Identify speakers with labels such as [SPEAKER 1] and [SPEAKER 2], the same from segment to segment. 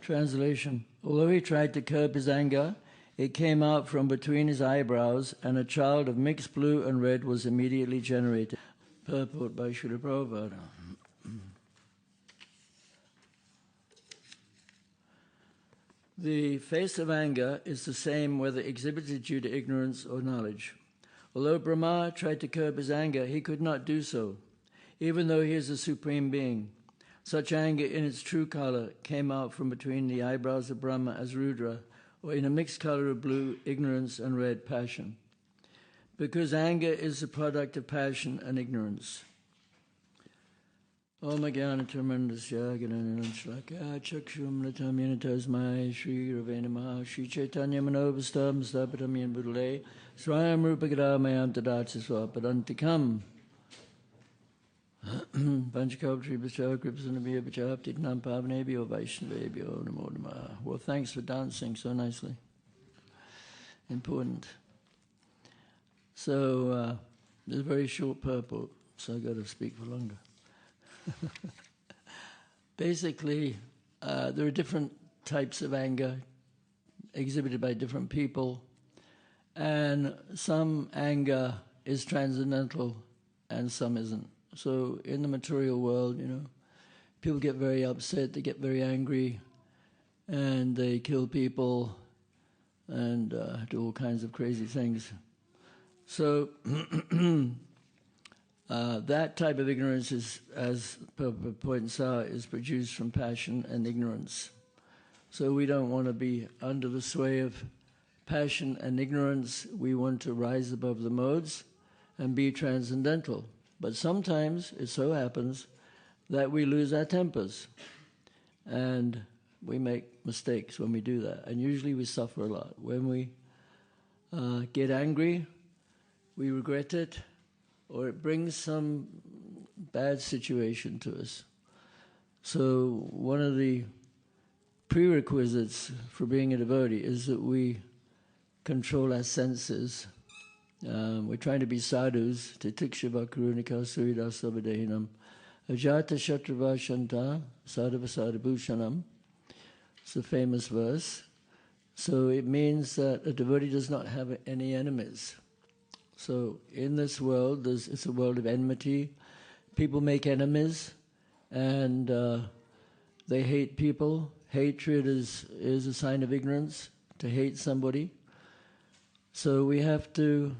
[SPEAKER 1] Translation. Although he tried to curb his anger, it came out from between his eyebrows, and a child of mixed blue and red was immediately generated. Purport by Srila Prabhupada. The face of anger is the same whether exhibited due to ignorance or knowledge. Although Brahma tried to curb his anger, he could not do so, even though he is a supreme being. Such anger in its true color came out from between the eyebrows of Brahma as Rudra, or in a mixed color of blue, ignorance, and red, passion. Because anger is the product of passion and ignorance. Om Jnana Tirmandasya Gnanananslakya Chakshum Natam Yanatasmai Shri Ravena Maha Shri Chaitanya Manobhastam Stapatam Yen Budale Swayam Rupagramayam Tadati Swapadantikam Panchakoptri Bhacha Kripsanabhya Bhachapti Nam Pavnebhyo Vaishnavebhyo Namo Namaha. Well, thanks for dancing so nicely. Important. So, there's a very short purport, so I've got to speak for longer. Basically, there are different types of anger exhibited by different people, and some anger is transcendental and some isn't. So in the material world, people get very upset, they get very angry, and they kill people and do all kinds of crazy things. So that type of ignorance is, as Prabhupada points out, is produced from passion and ignorance. So we don't want to be under the sway of passion and ignorance. We want to rise above the modes and be transcendental. But sometimes it so happens that we lose our tempers, and we make mistakes when we do that. And usually we suffer a lot. When we get angry, we regret it, or it brings some bad situation to us. So one of the prerequisites for being a devotee is that we control our senses. We're trying to be sadhus, titikshava karunika suridasavadehinam, ajata shatrava shanta sadhava sadhabhushanam. It's a famous verse. So it means that a devotee does not have any enemies. So in this world, it's a world of enmity. People make enemies, and they hate people. Hatred is a sign of ignorance, to hate somebody. So we have to,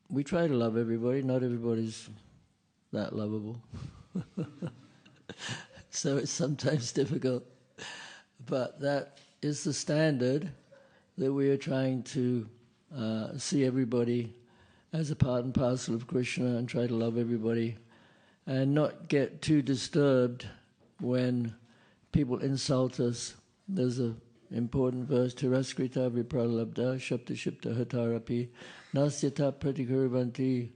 [SPEAKER 1] we try to love everybody. Not everybody's that lovable. So it's sometimes difficult. But that is the standard, that we are trying to see everybody as a part and parcel of Krishna and try to love everybody and not get too disturbed when people insult us. There's an important verse, Tiraskrita vipralabdha shapta shipta hatarapi nasyata pratikurvanti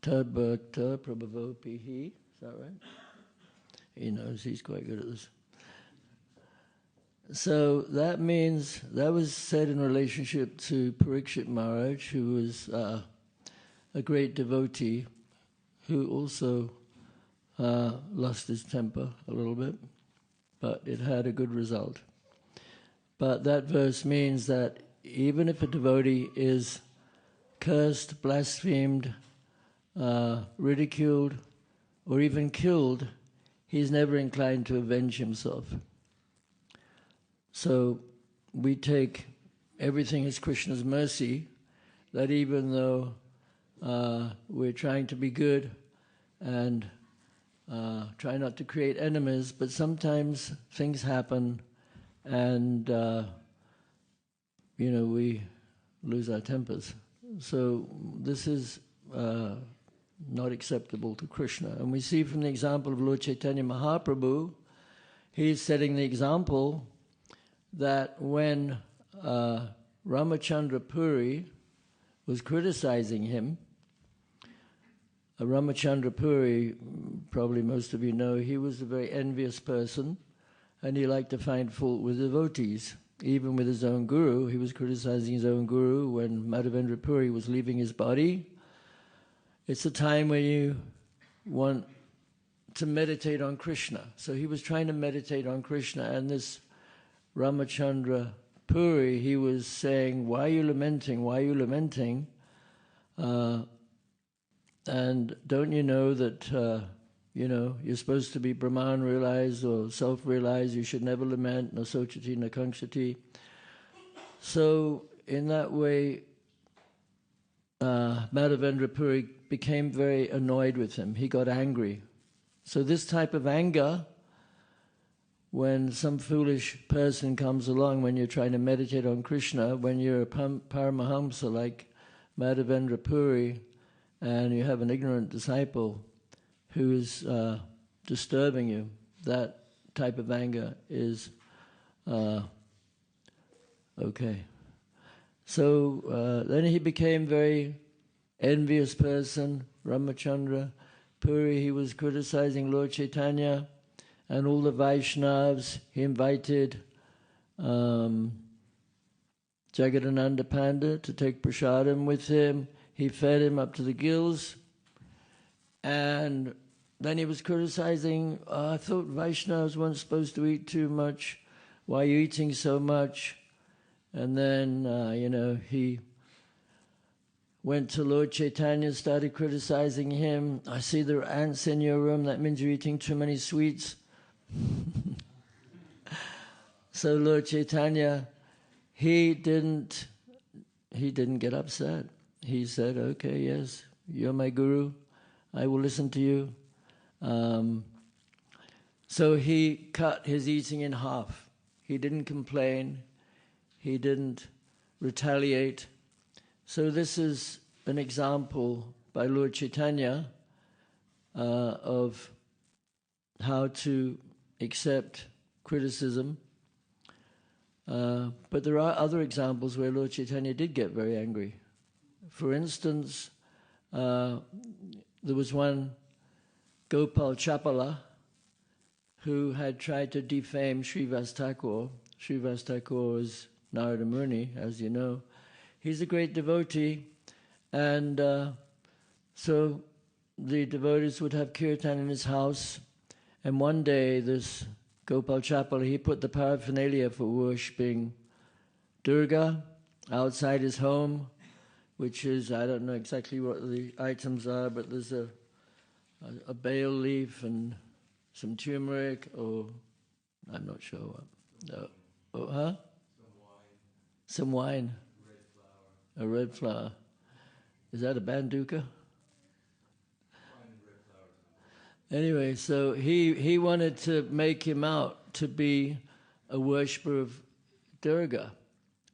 [SPEAKER 1] tadbhakta prabhavopihi. Is that right? He knows, he's quite good at this. So that means, that was said in relationship to Parikshit Maharaj, who was a great devotee, who also lost his temper a little bit, but it had a good result. But that verse means that even if a devotee is cursed, blasphemed, ridiculed, or even killed, he's never inclined to avenge himself. So we take everything as Krishna's mercy, that even though we're trying to be good and try not to create enemies, but sometimes things happen and, we lose our tempers. So this is not acceptable to Krishna. And we see from the example of Lord Chaitanya Mahaprabhu, he's setting the example that when Ramachandra Puri was criticizing him, Ramachandra Puri, probably most of you know, he was a very envious person, and he liked to find fault with devotees. Even with his own guru, he was criticizing his own guru when Madhavendra Puri was leaving his body. It's a time when you want to meditate on Krishna. So he was trying to meditate on Krishna, and this Ramachandra Puri, he was saying, why are you lamenting? Why are you lamenting? And don't you know that, you're supposed to be Brahman realized or self-realized, you should never lament, no sochati, no kankshati. So in that way, Madhavendra Puri became very annoyed with him. He got angry. So this type of anger, when some foolish person comes along when you're trying to meditate on Krishna, when you're a Paramahamsa like Madhavendra Puri, and you have an ignorant disciple who is disturbing you, that type of anger is okay. So then he became very envious person, Ramachandra Puri. He was criticizing Lord Chaitanya and all the Vaishnavas. He invited Jagadananda Panda to take prasadam with him. He fed him up to the gills. And then he was criticizing, I thought Vaishnavas weren't supposed to eat too much. Why are you eating so much? And then, he went to Lord Chaitanya, started criticizing him. I see there are ants in your room. That means you're eating too many sweets. So Lord Chaitanya, he didn't get upset. He said, okay, yes, you're my guru. I will listen to you. So he cut his eating in half. He didn't complain. He didn't retaliate. So this is an example by Lord Chaitanya of how to accept criticism. But there are other examples where Lord Chaitanya did get very angry. For instance, there was one Gopal Chapala who had tried to defame Srivas Thakur. Srivas Thakur is Narada Muni, as you know. He's a great devotee, and so the devotees would have kirtan in his house, and one day this Gopal Chapala, he put the paraphernalia for worshipping Durga outside his home, which is, I don't know exactly what the items are, but there's a bael leaf and some turmeric, or I'm not sure what. Some wine. A red flower. Is that a banduka? Anyway, so he wanted to make him out to be a worshipper of Durga,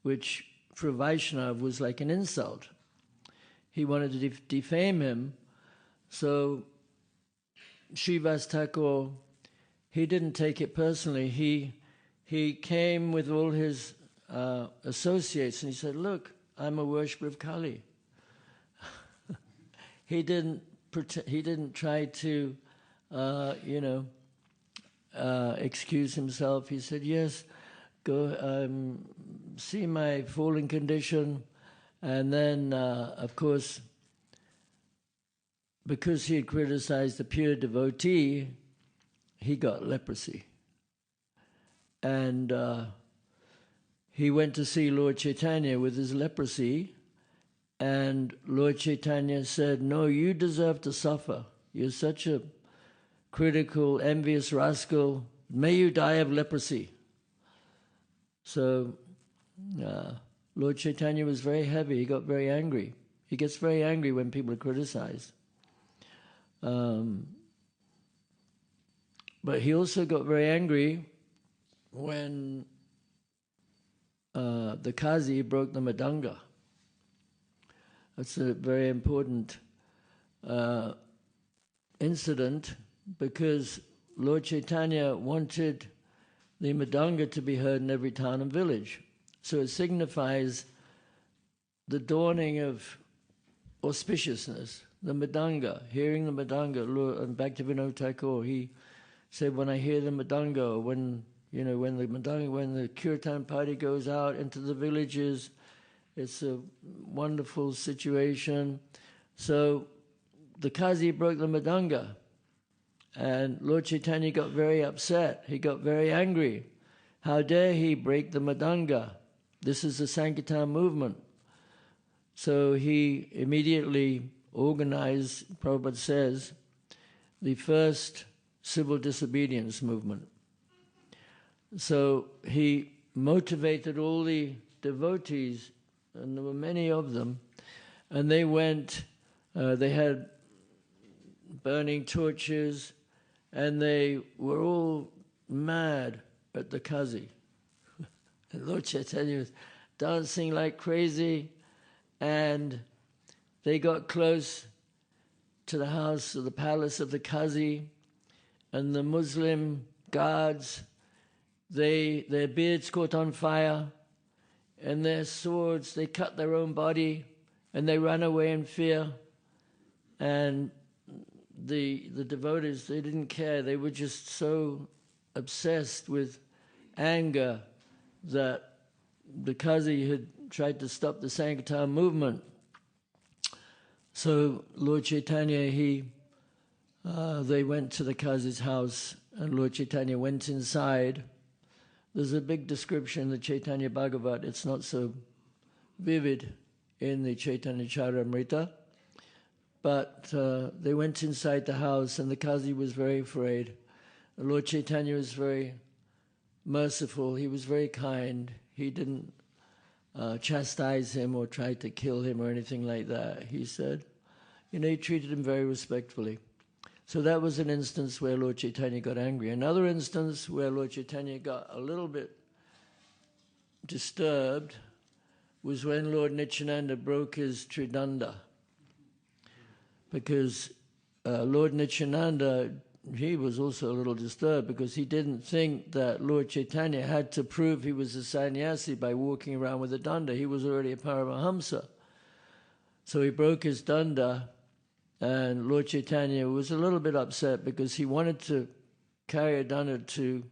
[SPEAKER 1] which for Vaishnava was like an insult. He wanted to defame him. So Srivas Thakur, he didn't take it personally. He came with all his associates and he said, look, I'm a worshipper of Kali. He didn't try to, excuse himself. He said, yes, go see my fallen condition. And then, of course, because he had criticized the pure devotee, he got leprosy. And he went to see Lord Chaitanya with his leprosy, and Lord Chaitanya said, no, you deserve to suffer. You're such a critical, envious rascal. May you die of leprosy. So Lord Chaitanya was very heavy. He got very angry. He gets very angry when people are criticized. But he also got very angry when the Qazi broke the Madanga. That's a very important incident, because Lord Chaitanya wanted the Madanga to be heard in every town and village. So it signifies the dawning of auspiciousness, the Madanga, hearing the Madanga. And Bhaktivinoda Thakur, he said, when I hear the Madanga, when the kirtan party goes out into the villages, it's a wonderful situation. So the Qazi broke the Madanga, And Lord Chaitanya got very upset. He got very angry. How dare he break the Madanga? This is the Sankirtan movement. So he immediately organized, Prabhupada says, the first civil disobedience movement. So he motivated all the devotees, and there were many of them, and they went, they had burning torches, and they were all mad at the Kazi. And Lord Chaitanya was dancing like crazy, and they got close to the house of the palace of the Kazi, and the Muslim guards, their beards caught on fire, and their swords, they cut their own body, and they ran away in fear. And the devotees, they didn't care. They were just so obsessed with anger that the Kazi had tried to stop the Sankirtan movement. So Lord Chaitanya, they went to the Kazi's house, and Lord Chaitanya went inside. There's a big description in the Chaitanya Bhagavat. It's not so vivid in the Chaitanya Charitamrita. But they went inside the house, and the Kazi was very afraid. Lord Chaitanya was very merciful. He was very kind. He didn't chastise him or try to kill him or anything like that. He said, he treated him very respectfully. So that was an instance where Lord Chaitanya got angry. Another instance where Lord Chaitanya got a little bit disturbed was when Lord Nityananda broke his Tridanda. Because Lord Nityananda, he was also a little disturbed because he didn't think that Lord Chaitanya had to prove he was a sannyasi by walking around with a danda. He was already a Paramahamsa. So he broke his danda, and Lord Chaitanya was a little bit upset because he wanted to carry a danda to,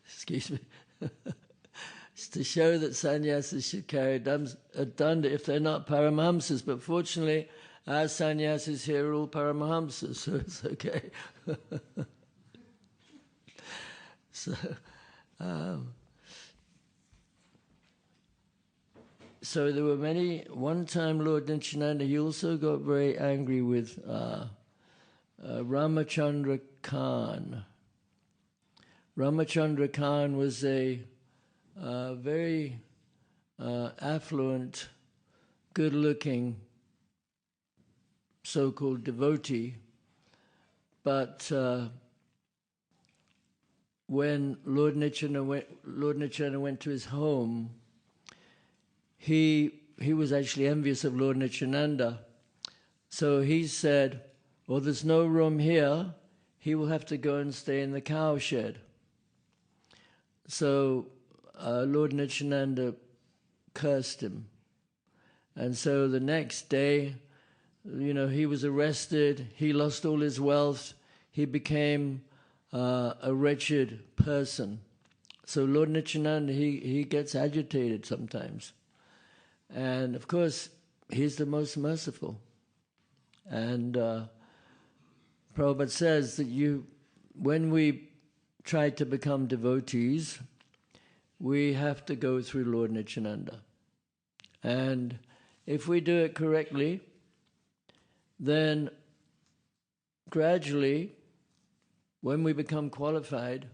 [SPEAKER 1] excuse me, to show that sannyasis should carry a danda if they're not Paramahamsas. But fortunately, our sannyasis here are all Paramahamsas, so it's okay. So there were many. One time Lord Nityananda, he also got very angry with Ramachandra Khan. Ramachandra Khan was a very affluent, good-looking so-called devotee, but when Lord Nityananda went to his home, he was actually envious of Lord Nityananda. So he said, well, there's no room here. He will have to go and stay in the cow shed. So Lord Nityananda cursed him. And so the next day, he was arrested. He lost all his wealth. He became a wretched person. So Lord Nityananda, he gets agitated sometimes. And of course, he's the most merciful. And Prabhupada says that when we try to become devotees, we have to go through Lord Nityananda. And if we do it correctly, then gradually, when we become qualified,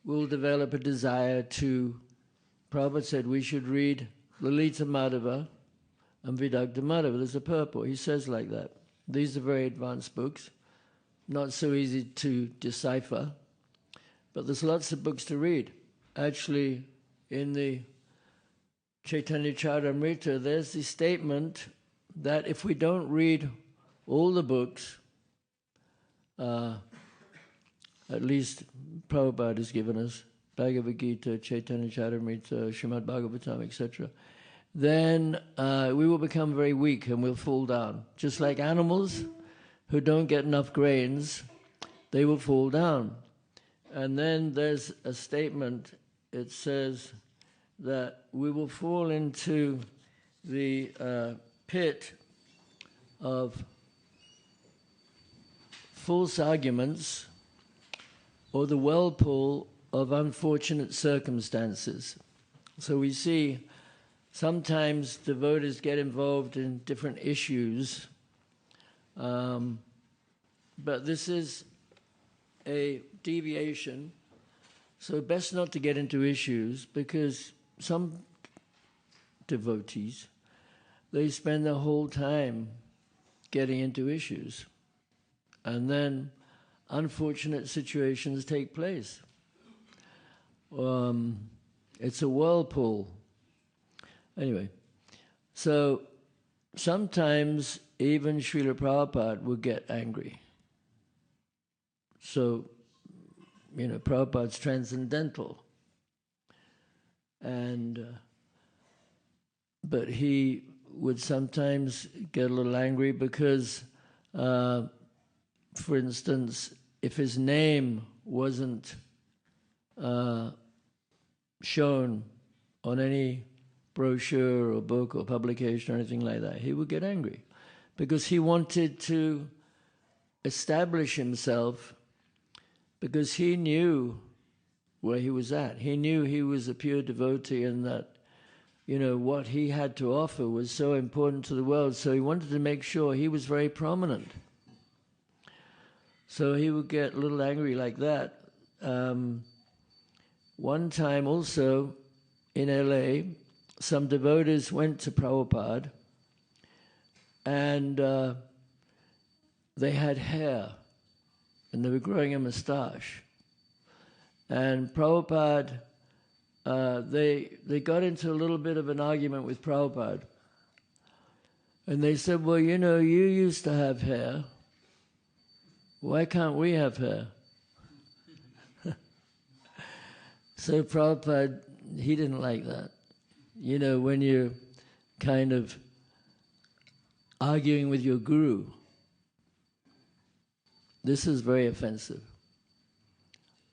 [SPEAKER 1] we'll develop a desire to, Prabhupada said we should read Lalita Madhava and Vidagdha Madhava. There's a purport. He says like that. These are very advanced books, not so easy to decipher, but there's lots of books to read. Actually, in the Chaitanya Charitamrita, there's the statement that if we don't read all the books, at least Prabhupada has given us, Bhagavad Gita, Chaitanya Charitamrita, Srimad Bhagavatam, etc., then we will become very weak and we'll fall down. Just like animals who don't get enough grains, they will fall down. And then there's a statement, it says that we will fall into the pit of false arguments or the whirlpool of unfortunate circumstances. So we see sometimes devotees get involved in different issues, but this is a deviation, so best not to get into issues, because some devotees, they spend their whole time getting into issues, and then unfortunate situations take place. It's a whirlpool. Anyway, so sometimes even Srila Prabhupada would get angry. So, you know, Prabhupada's transcendental. And, but he would sometimes get a little angry because, for instance, if his name wasn't shown on any brochure or book or publication or anything like that, he would get angry because he wanted to establish himself, because he knew where he was at. He knew he was a pure devotee and that, you know, what he had to offer was so important to the world, so he wanted to make sure he was very prominent. So he would get a little angry like that. One time also in LA, some devotees went to Prabhupada and they had hair and they were growing a mustache. And Prabhupada, they got into a little bit of an argument with Prabhupada. And they said, well, you know, you used to have hair. Why can't we have hair? So Prabhupada, he didn't like that. You know, when you're kind of arguing with your guru, this is very offensive.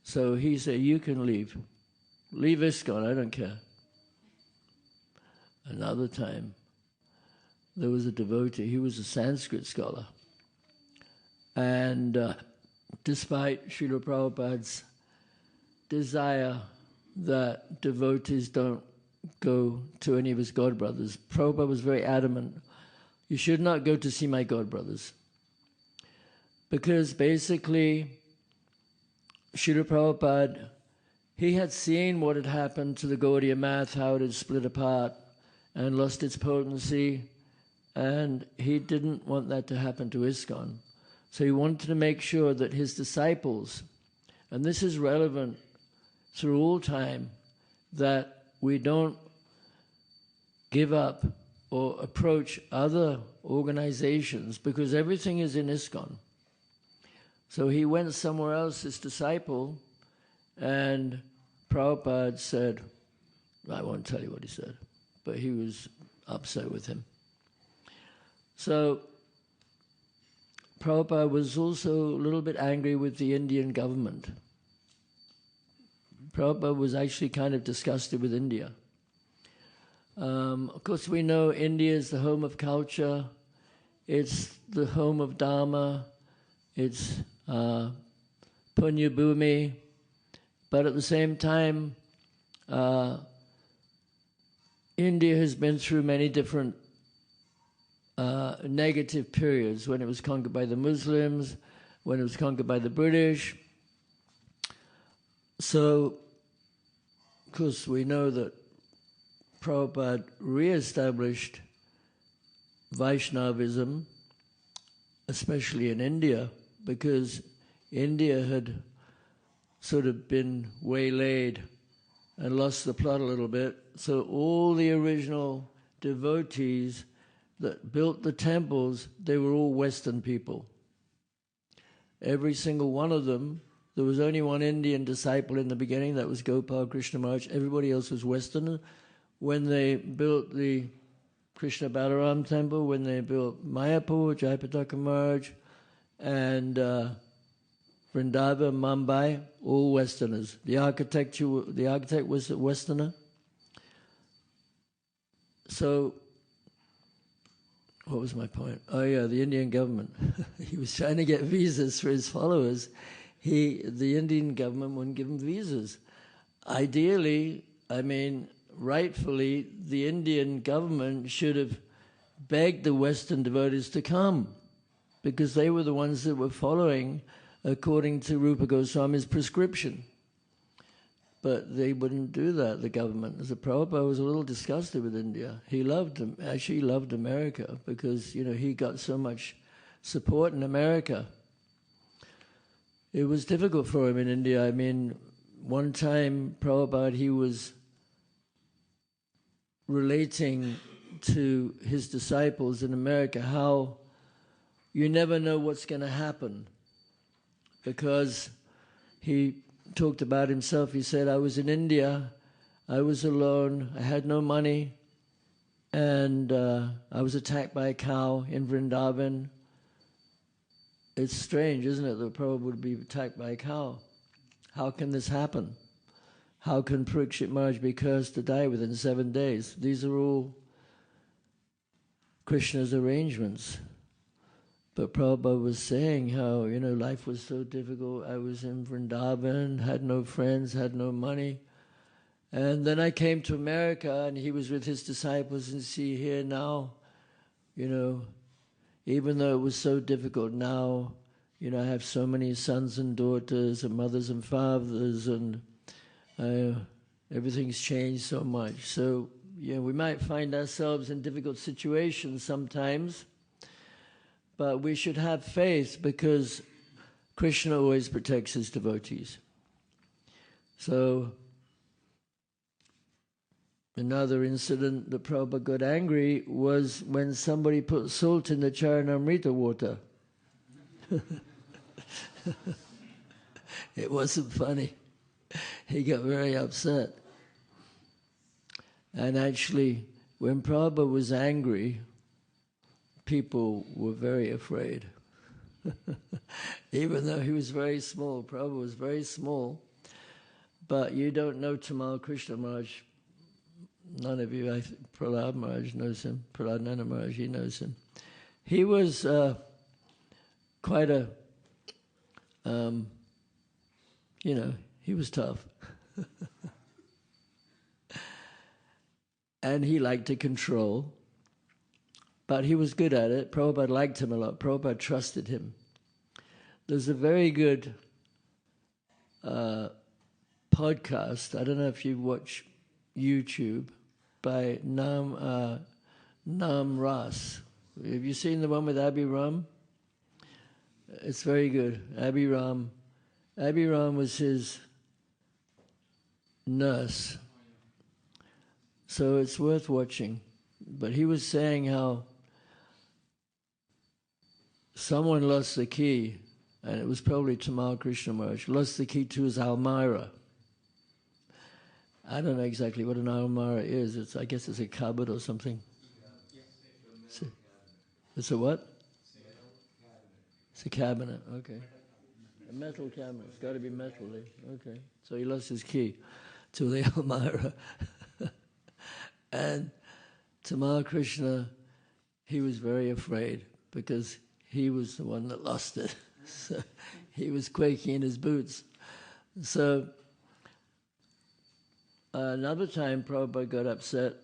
[SPEAKER 1] So he said, you can leave. Leave ISKCON, I don't care. Another time, there was a devotee, he was a Sanskrit scholar. And despite Srila Prabhupada's desire that devotees don't go to any of his godbrothers, Prabhupada was very adamant, you should not go to see my godbrothers. Because basically, Srila Prabhupada, he had seen what had happened to the Gaudiya math, how it had split apart and lost its potency, and he didn't want that to happen to ISKCON. So he wanted to make sure that his disciples, and this is relevant through all time, that we don't give up or approach other organizations, because everything is in ISKCON. So he went somewhere else, his disciple, and Prabhupada said, I won't tell you what he said, but he was upset with him. So Prabhupada was also a little bit angry with the Indian government. Prabhupada was actually kind of disgusted with India. Of course, we know India is the home of culture, it's the home of Dharma, it's Punya Bhumi, but at the same time, India has been through many different negative periods, when it was conquered by the Muslims, when it was conquered by the British. So, of course, we know that Prabhupada re-established Vaishnavism, especially in India, because India had sort of been waylaid and lost the plot a little bit. So all the original devotees that built the temples, they were all Western people. Every single one of them. There was only one Indian disciple in the beginning, that was Gopal Krishna Maharaj. Everybody else was Western. When they built the Krishna Balaram temple, when they built Mayapur, Jayapataka Maharaj, and Vrindavan, Mumbai, all Westerners. The architect was a Westerner. So what was my point? Oh yeah, the Indian government. He was trying to get visas for his followers. The Indian government wouldn't give him visas. Ideally, I mean, rightfully, the Indian government should have begged the Western devotees to come, because they were the ones that were following according to Rupa Goswami's prescription. But they wouldn't do that, the government. So Prabhupada was a little disgusted with India. He actually loved America, because, you know, he got so much support in America. It was difficult for him in India. I mean, one time, Prabhupada, he was relating to his disciples in America how you never know what's going to happen, because he talked about himself. He said, I was in India, I was alone, I had no money, and I was attacked by a cow in Vrindavan. It's strange, isn't it, that Prabhupada would be attacked by a cow? How can this happen? How can Parikshit Maharaj be cursed to die within 7 days? These are all Krishna's arrangements. But Prabhupada was saying how, you know, life was so difficult. I was in Vrindavan, had no friends, had no money. And then I came to America, and he was with his disciples, and see here now, you know, even though it was so difficult now, you know, I have so many sons and daughters and mothers and fathers, and everything's changed so much. So, you know, we might find ourselves in difficult situations sometimes, but we should have faith, because Krishna always protects his devotees. So, another incident that Prabhupada got angry was when somebody put salt in the Charanamrita water. It wasn't funny. He got very upset. And actually, when Prabhupada was angry, people were very afraid. Even though he was very small, Prabhupada was very small. But you don't know Tamal Krishna Maharaj. None of you, Prahlad Maharaj knows him. Prahlad Nana Maharaj, he knows him. He was quite a, you know, he was tough. And he liked to control. But he was good at it. Prabhupada liked him a lot. Prabhupada trusted him. There's a very good podcast, I don't know if you watch YouTube, by Nam Ras. Have you seen the one with Abhi Ram? It's very good. Abhi Ram was his nurse. So it's worth watching. But he was saying how someone lost the key, and it was probably Tamal Krishna Maharaj, lost the key to his Almira. I don't know exactly what an Almira is. I guess it's a cupboard or something. It's a what? It's a cabinet, okay. A metal cabinet. It's got to be metal, eh? Okay. So he lost his key to the Almira. And Tamal Krishna, he was very afraid, because he was the one that lost it. So he was quaking in his boots. So another time Prabhupada got upset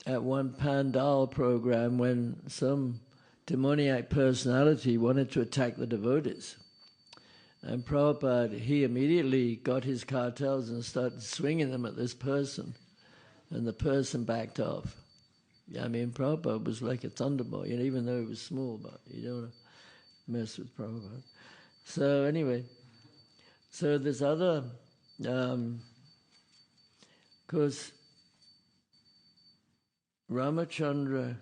[SPEAKER 1] at one Pandal program when some demoniac personality wanted to attack the devotees. And Prabhupada, he immediately got his cartels and started swinging them at this person. And the person backed off. I mean, Prabhupada was like a thunderbolt, you know, even though he was small, but you don't want to mess with Prabhupada. So anyway, so there's other, because Ramachandra,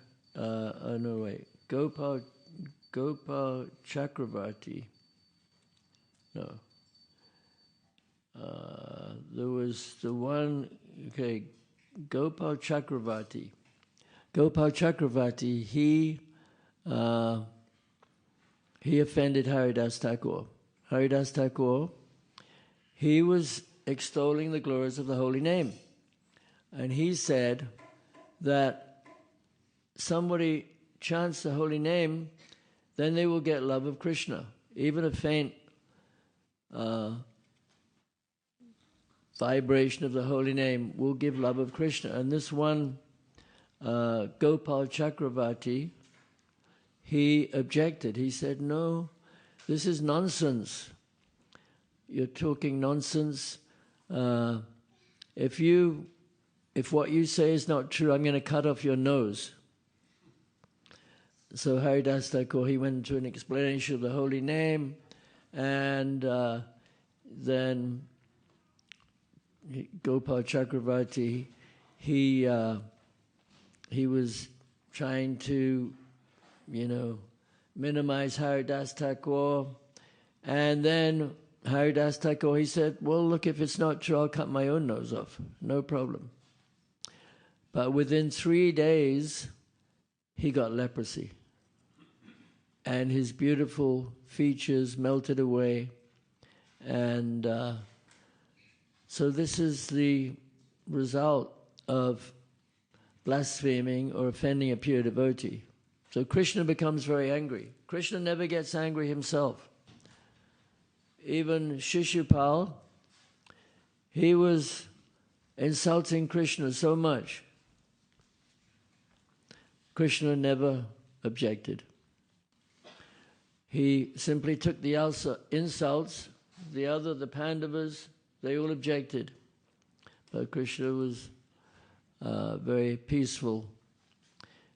[SPEAKER 1] Gopal Chakravarti, there was the one, Gopal Chakravarti. Gopal Chakravarti, he offended Haridas Thakur. Haridas Thakur, he was extolling the glories of the holy name. And he said that somebody chants the holy name, then they will get love of Krishna. Even a faint vibration of the holy name will give love of Krishna. And this one, Gopal Chakravarti, he objected. He said, no, this is nonsense. You're talking nonsense. If what you say is not true, I'm going to cut off your nose. So Haridas Thakur, he went into an explanation of the holy name, and then Gopal Chakravarti, he was trying to, minimize Haridas Thakur, and then Haridas Thakur, he said, well, look, if it's not true, I'll cut my own nose off. No problem. But within 3 days, he got leprosy. And his beautiful features melted away. And so this is the result of blaspheming or offending a pure devotee. So Krishna becomes very angry. Krishna never gets angry himself. Even Shishupal, he was insulting Krishna so much. Krishna never objected. He simply took the insults. The Pandavas, they all objected. But Krishna was very peaceful.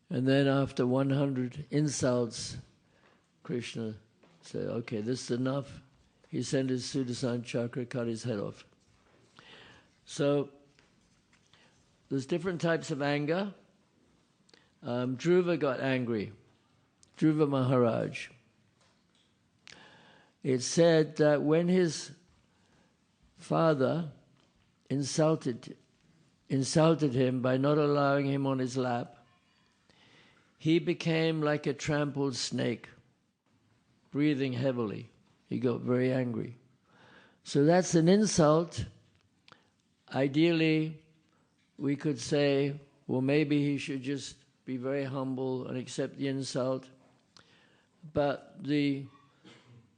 [SPEAKER 1] And then after 100 insults, Krishna said, okay, this is enough. He sent his Sudarshan Chakra, cut his head off. So there's different types of anger. Dhruva got angry. Dhruva Maharaj. It's said that when his father insulted him by not allowing him on his lap, he became like a trampled snake, breathing heavily. He got very angry. So that's an insult. Ideally, we could say, well, maybe he should just be very humble and accept the insult. But the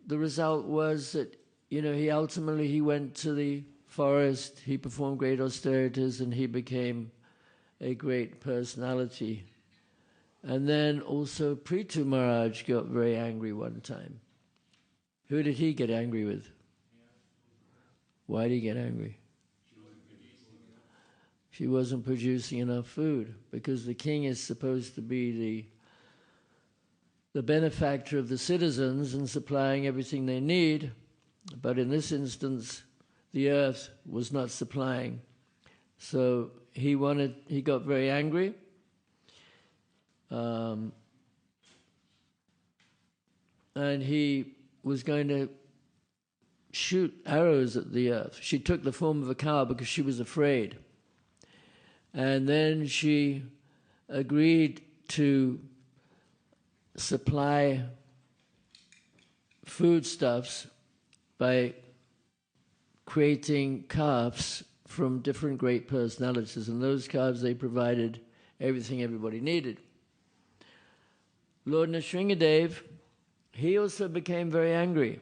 [SPEAKER 1] result was that, he ultimately went to the forest, he performed great austerities, and he became a great personality. And then also Prithu Maharaj got very angry one time. Who did he get angry with? Why did he get angry? She wasn't producing enough food, because the king is supposed to be the benefactor of the citizens and supplying everything they need. But in this instance, the earth was not supplying. So he got very angry. And he was going to shoot arrows at the earth. She took the form of a cow because she was afraid. And then she agreed to supply foodstuffs by creating calves from different great personalities. And those calves, they provided everything everybody needed. Lord Nrsingadev, he also became very angry.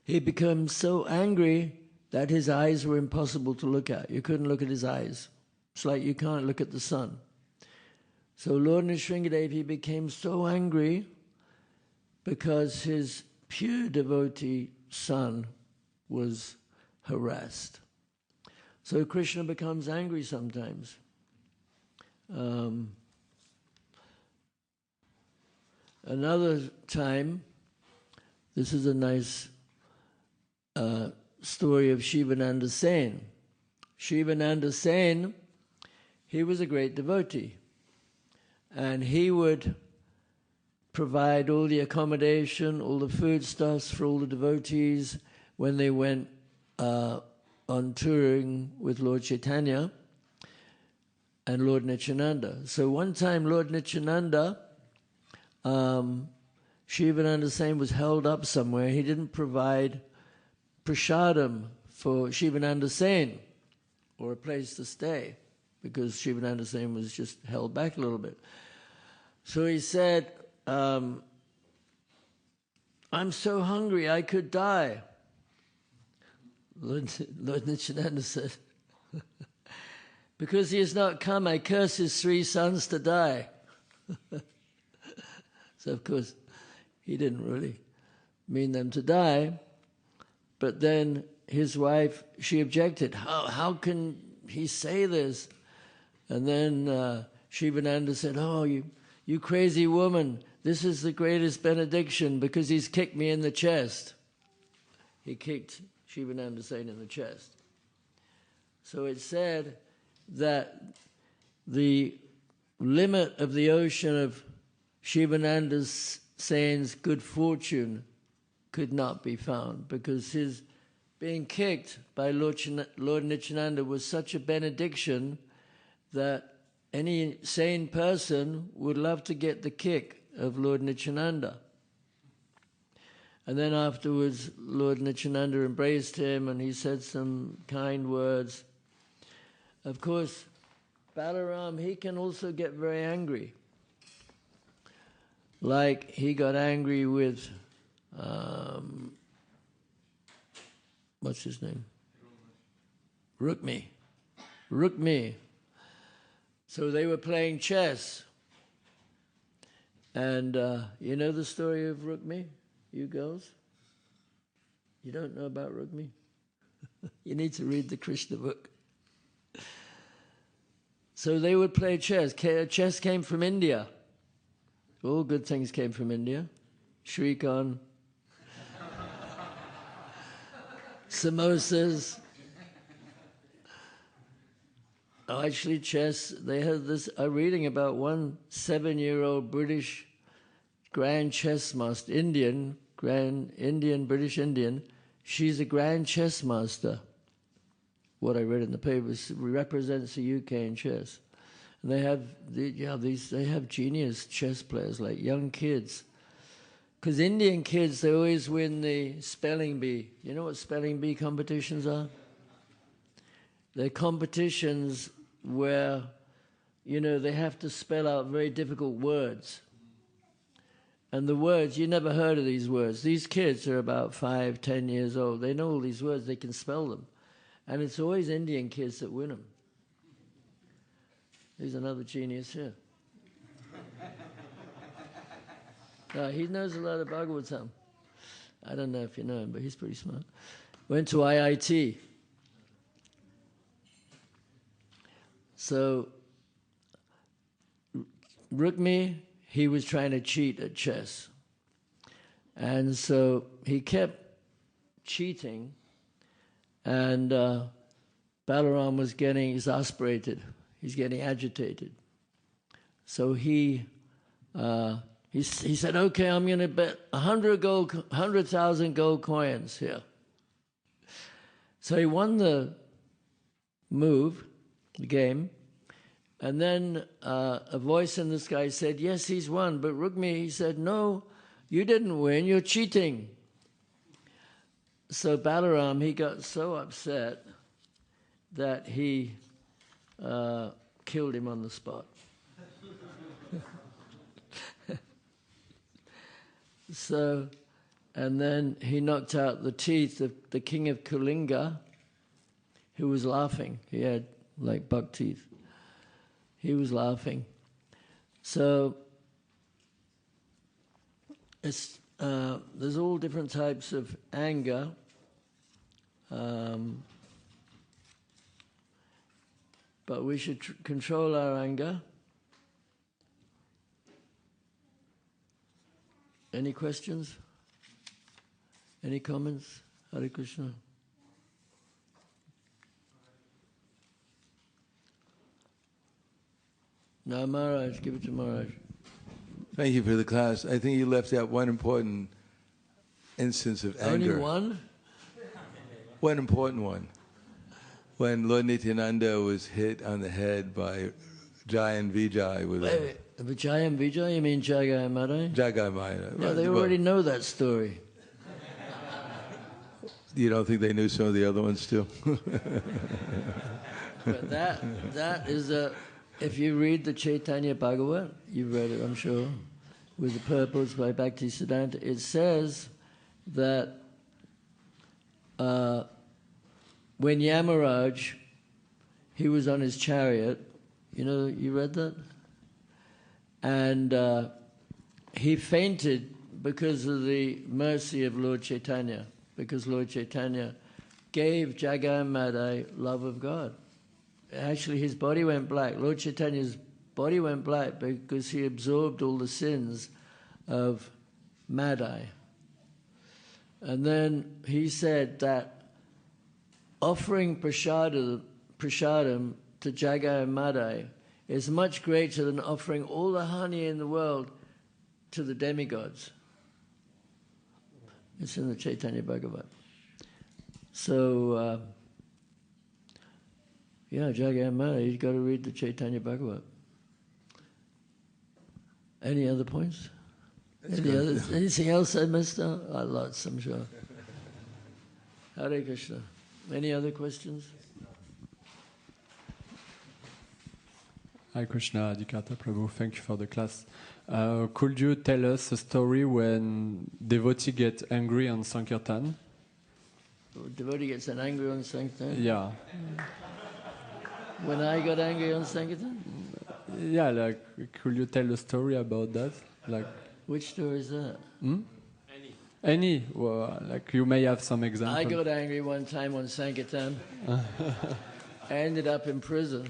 [SPEAKER 1] He became so angry that his eyes were impossible to look at. You couldn't look at his eyes. It's like you can't look at the sun. So Lord Nrsingadev, he became so angry because his pure devotee son was harassed. So Krishna becomes angry sometimes. Another time, this is a nice story of Shivananda Sen. Shivananda Sen, he was a great devotee. And he would provide all the accommodation, all the foodstuffs for all the devotees when they went on touring with Lord Chaitanya and Lord Nityananda. So one time Lord Nityananda, Shivananda Sen was held up somewhere. He didn't provide prasadam for Shivananda Sen or a place to stay because Shivananda Sen was just held back a little bit. So he said, I'm so hungry I could die. Lord Nityananda said, because he has not come, I curse his 3 sons to die. So of course, he didn't really mean them to die. But then his wife, she objected, how can he say this? And then Shivananda said, oh, you crazy woman, this is the greatest benediction because he's kicked me in the chest. He kicked Shivananda Sain in the chest. So it said that the limit of the ocean of Shivananda Sain's good fortune could not be found because his being kicked by Lord Nityananda was such a benediction that any sane person would love to get the kick of Lord Nityananda. And then afterwards, Lord Nityananda embraced him and he said some kind words. Of course, Balaram, he can also get very angry. Like he got angry with, what's his name? Rukmi. So they were playing chess. And you know the story of Rukmi, you girls? You don't know about Rukmi? You need to read the Krishna book. So they would play chess. Chess came from India. All good things came from India. Shrikant, samosas. Oh, actually, chess, they had this, reading about one 7-year-old British grand chess master, British Indian. She's a grand chess master. What I read in the papers represents the UK in chess. And they have genius chess players, like young kids. Because Indian kids, they always win the spelling bee. You know what spelling bee competitions are? They're competitions where, they have to spell out very difficult words. And the words, you never heard of these words. These kids are about 5, 10 years old. They know all these words, they can spell them. And it's always Indian kids that win them. Here's another genius here. He knows a lot of Bhagavatam. I don't know if you know him, but he's pretty smart. Went to IIT. So, Rukmi, he was trying to cheat at chess. And so he kept cheating, and Balaram was getting exasperated. He's getting agitated. So he said, okay, I'm going to bet 100,000 gold coins here. So he won the game, and then a voice in the sky said, yes, he's won. But Rukmi, he said, no, you didn't win, you're cheating. So Balaram, he got so upset that he killed him on the spot. So, and then he knocked out the teeth of the king of Kalinga, who was laughing. He had like buck teeth. He was laughing. So, there's all different types of anger. But we should control our anger. Any questions? Any comments? Hare Krishna. Now, Maharaj, give it to Maharaj.
[SPEAKER 2] Thank you for the class. I think you left out one important instance of anger.
[SPEAKER 1] Only one?
[SPEAKER 2] One important one. When Lord Nityananda was hit on the head by Jai and Vijay with
[SPEAKER 1] Jai and Vijay? You mean Jagai and Madai?
[SPEAKER 2] Jagai Maya.
[SPEAKER 1] Yeah, they already know that story.
[SPEAKER 2] You don't think they knew some of the other ones too?
[SPEAKER 1] But that is a If you read the Chaitanya Bhagavat, you've read it, I'm sure, with the purpose by Bhaktisiddhanta, it says that when Yamaraj, he was on his chariot, you read that? And he fainted because of the mercy of Lord Chaitanya, because Lord Chaitanya gave Jagai and Madai love of God. Actually, his body went black. Lord Chaitanya's body went black because he absorbed all the sins of Madai. And then he said that offering prasadam to Jagai and Madai is much greater than offering all the honey in the world to the demigods. It's in the Chaitanya Bhagavat. So, Jagai and Madai, you've got to read the Chaitanya Bhagavat. Any other points? Anything else I missed out? Lots, I'm sure. Hare Krishna. Any other questions?
[SPEAKER 3] Hi Krishna, Adi Karta Prabhu, thank you for the class. Could you tell us a story when devotee get angry on Sankirtan?
[SPEAKER 1] Devotee gets angry on Sankirtan?
[SPEAKER 3] Yeah.
[SPEAKER 1] When I got angry on Sankirtan?
[SPEAKER 3] Yeah, could you tell a story about that?
[SPEAKER 1] Which story is that?
[SPEAKER 3] Any? Well, you may have some examples.
[SPEAKER 1] I got angry one time on Sankirtan. I ended up in prison.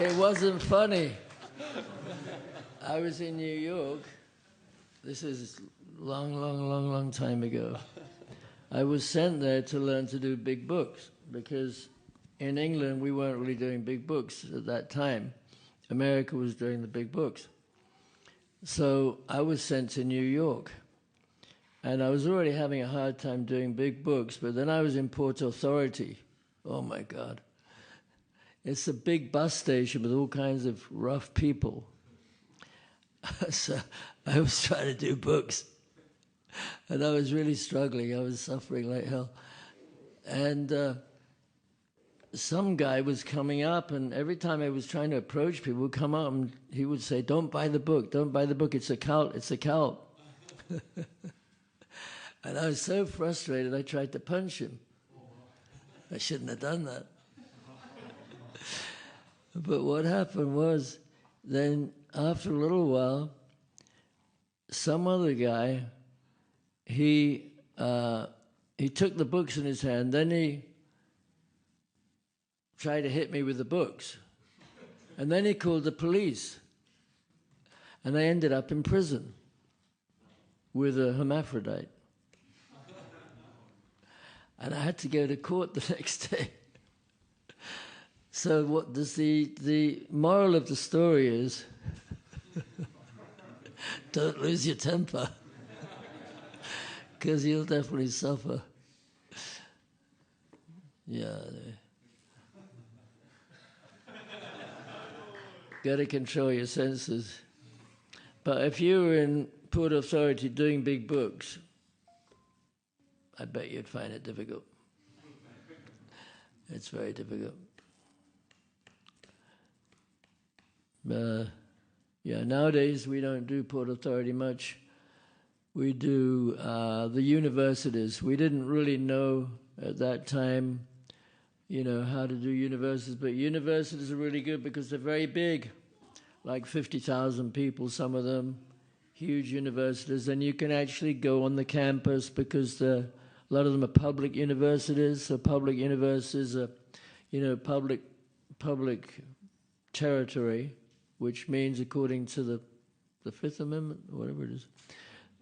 [SPEAKER 1] It wasn't funny. I was in New York. This is long time ago. I was sent there to learn to do big books because in England we weren't really doing big books at that time. America was doing the big books. So I was sent to New York. And I was already having a hard time doing big books, but then I was in Port Authority. Oh my God. It's a big bus station with all kinds of rough people. So I was trying to do books. And I was really struggling. I was suffering like hell. And some guy was coming up, and every time I was trying to approach people, would come up and he would say, "Don't buy the book, don't buy the book, it's a cult, it's a cult." And I was so frustrated, I tried to punch him. I shouldn't have done that. But what happened was, then after a little while, some other guy, he took the books in his hand, then he tried to hit me with the books. And then he called the police. And I ended up in prison with a hermaphrodite. And I had to go to court the next day. So what does the moral of the story is, don't lose your temper, because you'll definitely suffer. Yeah. Got to control your senses. But if you were in Port Authority doing big books, I bet you'd find it difficult. It's very difficult. Nowadays we don't do Port Authority much. We do the universities. We didn't really know at that time, how to do universities, but universities are really good because they're very big, like 50,000 people, some of them, huge universities, and you can actually go on the campus because a lot of them are public universities. So public universities are, public territory, which means, according to the Fifth Amendment, or whatever it is,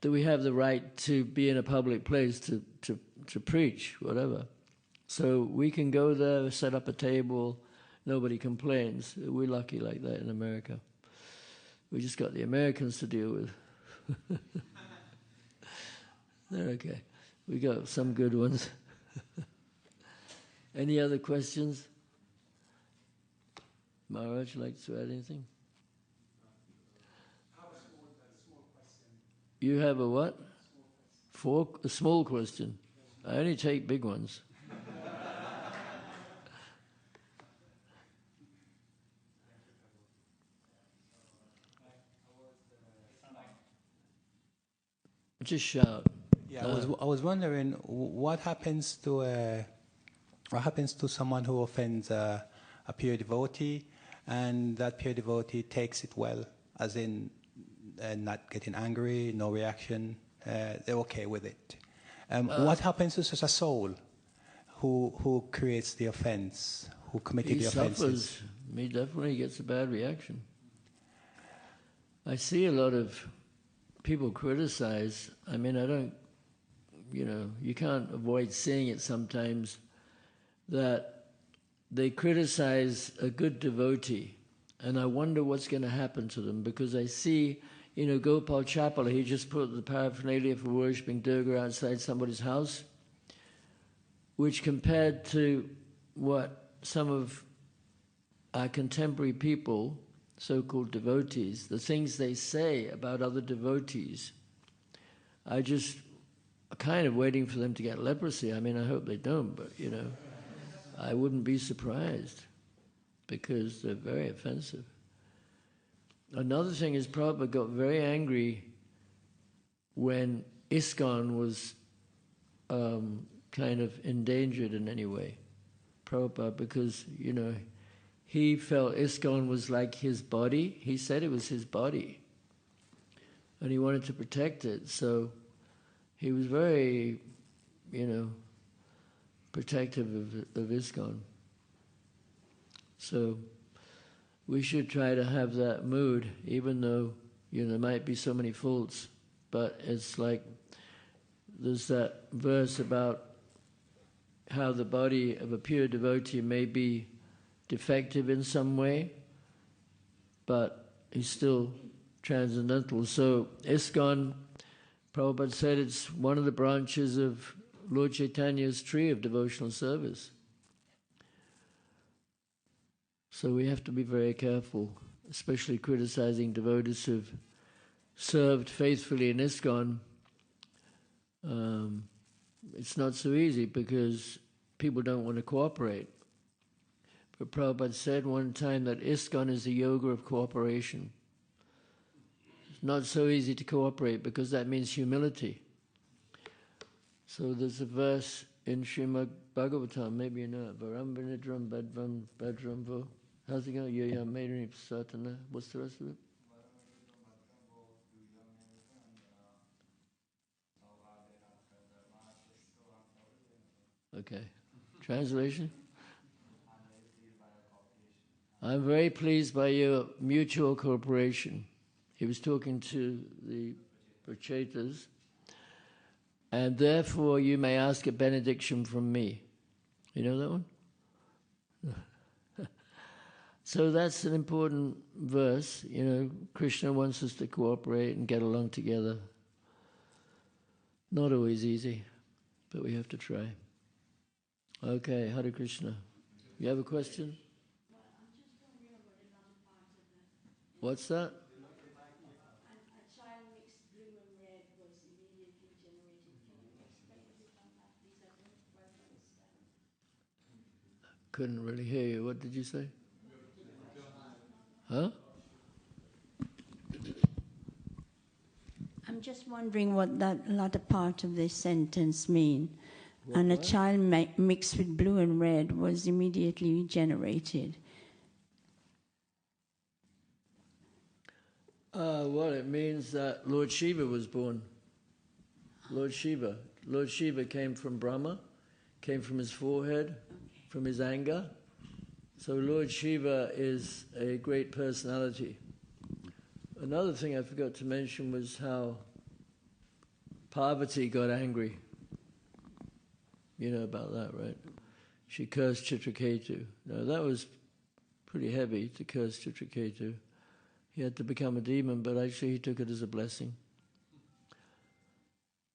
[SPEAKER 1] that we have the right to be in a public place to preach, whatever. So we can go there, set up a table, nobody complains. We're lucky like that in America. We just got the Americans to deal with. They're okay. We got some good ones. Any other questions? Maharaj, like to add anything? You have a what? A small question. I only take big ones. Just shout.
[SPEAKER 4] Yeah, I was wondering what happens to someone who offends a pure devotee, and that pure devotee takes it well, as in not getting angry, no reaction, they're okay with it. What happens to such a soul who creates the offense, who committed the offenses?
[SPEAKER 1] He suffers. He definitely gets a bad reaction. I see a lot of people criticize. I mean, I don't, you can't avoid seeing it sometimes, that they criticize a good devotee. And I wonder what's going to happen to them, because I see, Gopal Chapala, he just put the paraphernalia for worshipping Durga outside somebody's house, which compared to what some of our contemporary people, so-called devotees, the things they say about other devotees, I just kind of waiting for them to get leprosy. I mean, I hope they don't, but, I wouldn't be surprised, because they're very offensive. Another thing is Prabhupada got very angry when ISKCON was kind of endangered in any way. Prabhupada, because, he felt ISKCON was like his body. He said it was his body. And he wanted to protect it. So he was very, protective of ISKCON. So we should try to have that mood, even though, there might be so many faults. But it's like there's that verse about how the body of a pure devotee may be defective in some way, but he's still transcendental. So ISKCON, Prabhupada said, it's one of the branches of Lord Chaitanya's tree of devotional service. So we have to be very careful, especially criticizing devotees who've served faithfully in ISKCON. It's not so easy because people don't want to cooperate. But Prabhupada said one time that ISKCON is the yoga of cooperation. It's not so easy to cooperate because that means humility. So there's a verse in Srimad Bhagavatam, maybe you know it, Varam Vinidram Badvam Badram Vo. How's it go? Yoya Maidani Satana. What's the rest of it? Okay. Translation? I'm very pleased by your mutual cooperation. He was talking to the Prachetas, and therefore you may ask a benediction from me. You know that one? So that's an important verse. Krishna wants us to cooperate and get along together. Not always easy, but we have to try. Okay, Hare Krishna. You have a question? What's that?
[SPEAKER 5] A child mixed blue and red was immediately generated. Can you explain a bit on that, please? I don't quite understand.
[SPEAKER 1] Couldn't really hear you. What did you say? Huh?
[SPEAKER 5] I'm just wondering what that latter part of this sentence mean. And a child mixed with blue and red was immediately generated.
[SPEAKER 1] Well, it means that Lord Shiva was born. Lord Shiva. Lord Shiva came from Brahma, came from his forehead, from his anger. So Lord Shiva is a great personality. Another thing I forgot to mention was how Parvati got angry. You know about that, right? She cursed Chitraketu. Now that was pretty heavy to curse Chitraketu. He had to become a demon, but actually he took it as a blessing.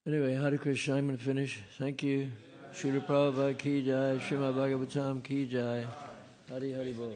[SPEAKER 1] Anyway, Hare Krishna, I'm going to finish. Thank you. Srila Prabhupada ki jai, Srimad Bhagavatam ki jai. Hari Hari Bol.